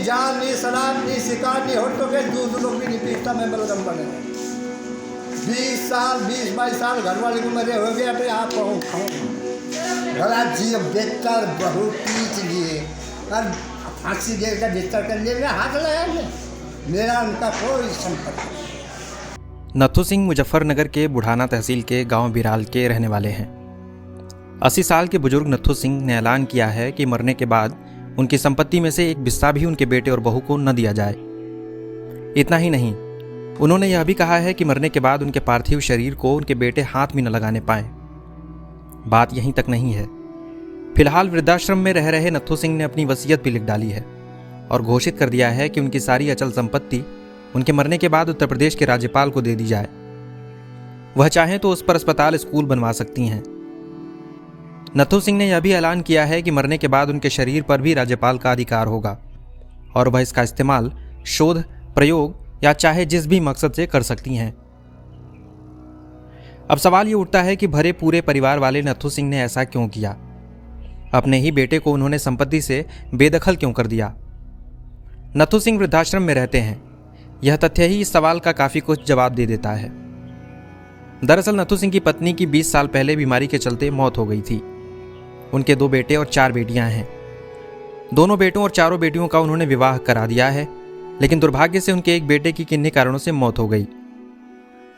जान नहीं शराब नहीं शिकार नहीं हो तो के दूध लोग भी नहीं पीता। मैं बलगम बने 20 साल 20-22 साल घर वाले को मेरे हो गया तो आप कहूँ खाऊँ भला जी बेहतर बहुत पीच लिए और फांसी दे का बेहतर कर लिए हाथ लगाया मेरा उनका कोई संपर्क। नथु सिंह मुजफ्फरनगर के बुढ़ाना तहसील के गांव बिराल के रहने वाले हैं। 80 साल के बुजुर्ग नथु सिंह ने ऐलान किया है कि मरने के बाद उनकी संपत्ति में से एक बिस्सा भी उनके बेटे और बहू को न दिया जाए। इतना ही नहीं, उन्होंने यह भी कहा है कि मरने के बाद उनके पार्थिव शरीर को उनके बेटे हाथ भी न लगाने पाएं। बात यहीं तक नहीं है। फिलहाल वृद्धाश्रम में रह रहे नथु सिंह ने अपनी वसीयत भी लिख डाली है और घोषित कर दिया है कि उनकी सारी अचल संपत्ति उनके मरने के बाद उत्तर प्रदेश के राज्यपाल को दे दी जाए। वह चाहें तो उस पर अस्पताल स्कूल बनवा सकती हैं। नथु सिंह ने यह भी ऐलान किया है कि मरने के बाद उनके शरीर पर भी राज्यपाल का अधिकार होगा और वह इसका इस्तेमाल शोध, प्रयोग या चाहे जिस भी मकसद से कर सकती हैं। अब सवाल ये उठता है कि भरे पूरे परिवार वाले नथु सिंह ने ऐसा क्यों किया? अपने ही बेटे को उन्होंने संपत्ति से बेदखल क्यों कर दिया? नथु सिंह वृद्धाश्रम में रहते हैं। यह तथ्य ही इस सवाल का काफी कुछ जवाब दे देता है। दरअसल नथु सिंह की पत्नी की 20 साल पहले बीमारी के चलते मौत हो गई थी। उनके 2 बेटे और 4 बेटियां हैं। दोनों बेटों और चारों बेटियों का उन्होंने विवाह करा दिया है, लेकिन दुर्भाग्य से उनके एक बेटे की किन्हीं कारणों से मौत हो गई।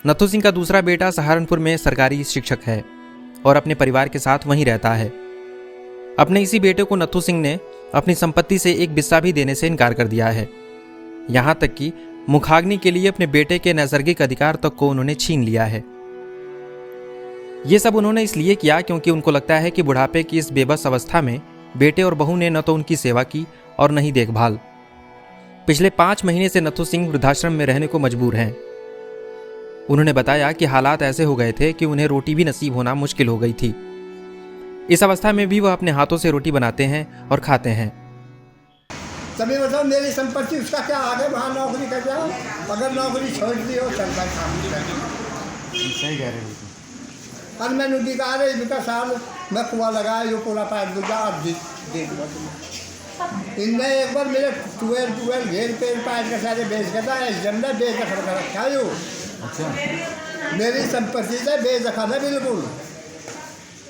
नथु सिंह का दूसरा बेटा सहारनपुर में सरकारी शिक्षक है और अपने परिवार के साथ वहीं रहता है। अपने इसी बेटे को नथु सिंह ने अपनी संपत्ति से एक बिस्सा भी देने से इनकार कर दिया है। यहां तक कि मुखाग्नि के लिए अपने बेटे के नैसर्गिक अधिकार तक को उन्होंने छीन लिया है। ये सब उन्होंने इसलिए किया क्योंकि उनको लगता है कि बुढ़ापे की इस बेबस अवस्था में बेटे और बहू ने न तो उनकी सेवा की और न ही देखभाल। पिछले 5 महीने से नथु सिंह वृद्धाश्रम में रहने को मजबूर हैं। उन्होंने बताया कि हालात ऐसे हो गए थे कि उन्हें रोटी भी नसीब होना मुश्किल हो गई थी। इस अवस्था में भी वह अपने हाथों से रोटी बनाते हैं और खाते हैं। तभी बताओ मेरी संपत्ति उसका क्या आगे वहाँ नौकरी कर जाओ, अगर नौकरी छोड़ दी हो चलता काम सही कह रहे हो। और मैंने दिखा रही बेटा साल मैं कुआ लगाया जो पूरा पाइप दूंगा और दे दूँगा तुम्हें। इनने एक बार मेरे टूवेल घेर पेड़ पाइप के सारे बेच कर था जमना बेदखल कर रखा जो। अच्छा, मेरी संपत्ति से बेदखल है बिल्कुल,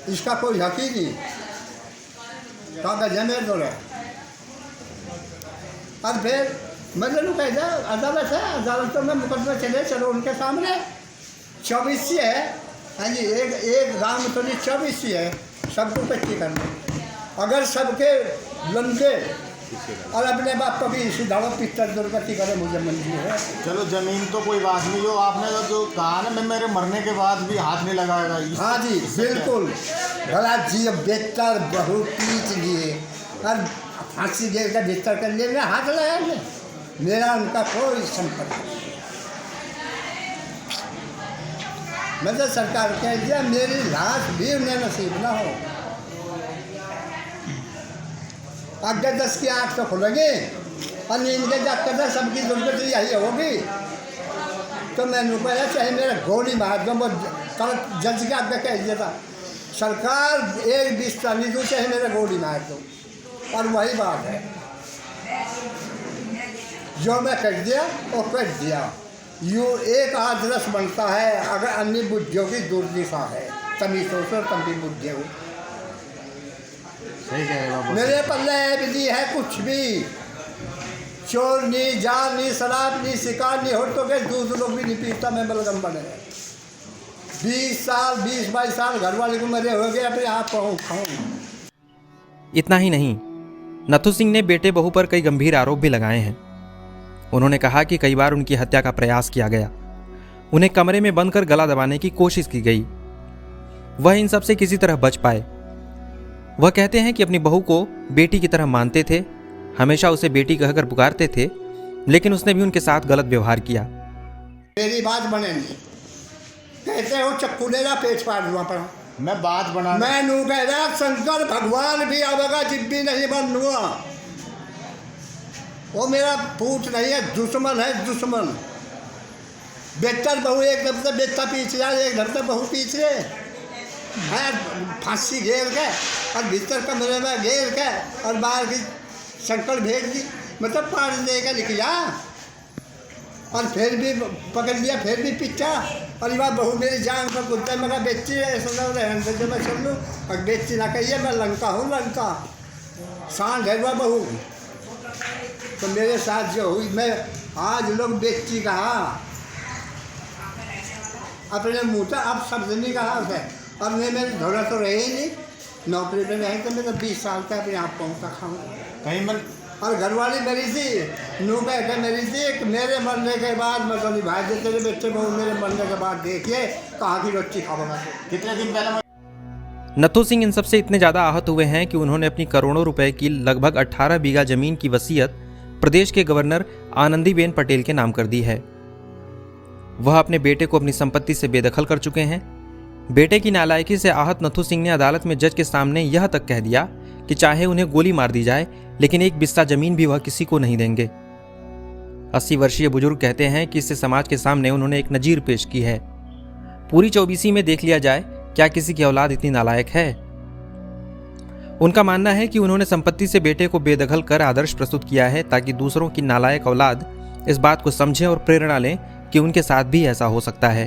इसका कोई हक ही नहीं। कागज है मेरे दौरे और फिर मतलब कैसा अदालत है, अदालतों में मुकदमा चले चलो उनके सामने। 24 है, हाँ जी, एक गांव में तो नहीं 24 है, सबको इकट्ठी करने। अगर सबके लंबे और अपने बाप को भी इसी दाड़ो पिक्चर दुर्गति करे मुझे मंजूर है। चलो जमीन तो कोई बात नहीं, जो आपने जो कहा ना मैं मेरे मरने के बाद भी हाथ नहीं लगाएगा। हाँ जी बिल्कुल, भला जी बेहतर बहुत पीच लिए और फांसी दे का बेहतर कर लिए हाथ लगाया मेरा उनका कोई संपर्क नहीं। मैं तो सरकार कह दिया मेरी लाश भी उन्हें नसीब ना हो। अगर 10 की आँख तो खुलेंगे और नींद के जाकर सबकी जरूरत यही होगी तो मैंने कहा चाहे मेरा गोली मार दो। वो कल जज के आगे कह दिया था सरकार एक बिस्ता नहीं दो चाहे मेरा गोली मार दो। और वही बात है जो मैं कह दिया वो कह दिया। यूँ एक आदर्श बनता है अगर अन्य बुद्धियों की दुर्दिशा है तभी सोचो तभी बुद्धि हो। सही कह रहे हो। मेरे पल्ले विधि है कुछ भी, चोर नहीं, जाल नहीं, शराब नहीं, शिकार नहीं हो तो के दूध लोग भी नहीं पीता। मैं बलगम बने 20 साल 20-22 साल घर वाले को मेरे हो गया फिर आप खाऊँ। इतना ही नहीं, नथु सिंह ने बेटे बहू पर कई गंभीर आरोप भी लगाए हैं। उन्होंने कहा कि कई बार उनकी हत्या का प्रयास किया गया, उन्हें कमरे में बंद कर गला दबाने की कोशिश की गई। वह इन सब से किसी तरह बच पाए। वह कहते हैं कि अपनी बहू को बेटी की तरह मानते थे, हमेशा उसे बेटी कहकर पुकारते थे, लेकिन उसने भी उनके साथ गलत व्यवहार किया। मेरी बात बने नहीं, कहते हो चक्कू लेना पेट फाड़ दूँ पर मैं बात बना मैं नू कह रहा शंकर भगवान भी आवेगा जिब्बी नहीं बनूंगा। वो मेरा पूत नहीं है, दुश्मन है दुश्मन। बेहतर बहू एक घर से बेटा पीछे जाए, एक घर से बहू पीछे है फांसी घेर के और भीतर कमरे में घेर के और बाहर की शंकर भेज दी। मतलब पानी देकर लिखिया और फिर भी पकड़ लिया, फिर भी पीछा। और ये बात बहू मेरी जान पर कुत्ते मगर बेची ऐसा रहन दे जो मैं चल लूँ और बेची ना कहिए मैं लंका हूँ, लंका सांड है वह बहू। तो मेरे साथ जो हुई, मैं आज लोग बेची कहा अपने मुँह से, अब शब्द नहीं कहा उसे। अब मैं मेरे धोरा तो रहे ही नहीं, नौकरी में रहे तो मैं तो 20 साल तक अपने आप पहुँचा खाऊँ कहीं मन और घरवाली मेरी थी, नू बैठे मेरी थी। एक मेरे मरने के बाद मतलब निभाए दे तेरे बच्चे बहू मेरे मरने के बाद देखिए कहाँ की रोटी खाऊंगा। कितने दिन पहले नथु सिंह इन सबसे इतने ज़्यादा आहत हुए हैं कि उन्होंने अपनी करोड़ों रुपए की लगभग 18 बीघा जमीन की वसीयत प्रदेश के गवर्नर आनंदीबेन पटेल के नाम कर दी है। वह अपने बेटे को अपनी संपत्ति से बेदखल कर चुके हैं। बेटे की नालायकी से आहत नथु सिंह ने अदालत में जज के सामने यह तक कह दिया कि चाहे उन्हें गोली मार दी जाए लेकिन एक बिस्सा जमीन भी वह किसी को नहीं देंगे। 80 वर्षीय बुजुर्ग कहते हैं कि इससे समाज के सामने उन्होंने एक नजीर पेश की है। पूरी 24 में देख लिया जाए, क्या किसी की औलाद इतनी नालायक है? उनका मानना है कि उन्होंने संपत्ति से बेटे को बेदखल कर आदर्श प्रस्तुत किया है ताकि दूसरों की नालायक औलाद इस बात को समझें और प्रेरणा लें कि उनके साथ भी ऐसा हो सकता है।